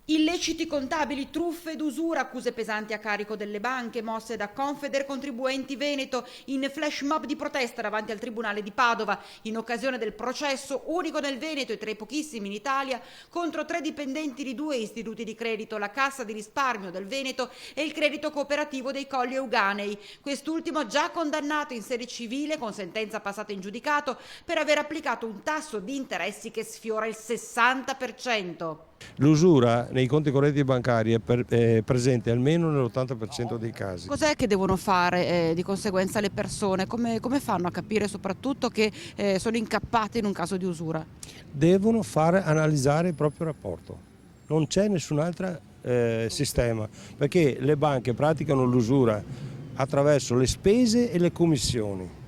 Illeciti contabili, truffe ed usura, accuse pesanti a carico delle banche mosse da Confedercontribuenti Veneto in flash mob di protesta davanti al Tribunale di Padova in occasione del processo unico nel Veneto e tra i pochissimi in Italia contro 3 dipendenti di 2 istituti di credito, la Cassa di risparmio del Veneto e il Credito Cooperativo dei Colli Euganei. Quest'ultimo già condannato in sede civile con sentenza passata in giudicato per aver applicato un tasso di interessi che sfiora il 60%. L'usura nei conti correnti bancari è presente almeno nell'80% dei casi. Cos'è che devono fare di conseguenza le persone? Come fanno a capire soprattutto che sono incappate in un caso di usura? Devono fare analizzare il proprio rapporto, non c'è nessun altro sistema, perché le banche praticano l'usura attraverso le spese e le commissioni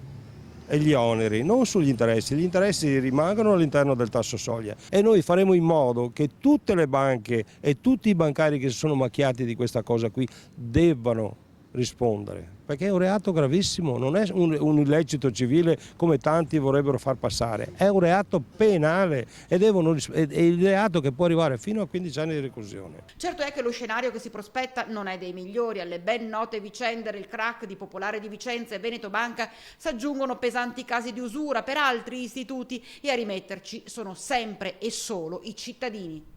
e gli oneri, non sugli interessi. Gli interessi rimangono all'interno del tasso soglia e noi faremo in modo che tutte le banche e tutti i bancari che si sono macchiati di questa cosa qui debbano rispondere, perché è un reato gravissimo, non è un illecito civile come tanti vorrebbero far passare, è un reato penale è il reato che può arrivare fino a 15 anni di reclusione. Certo è che lo scenario che si prospetta non è dei migliori. Alle ben note vicende del crack di Popolare di Vicenza e Veneto Banca si aggiungono pesanti casi di usura per altri istituti e a rimetterci sono sempre e solo i cittadini.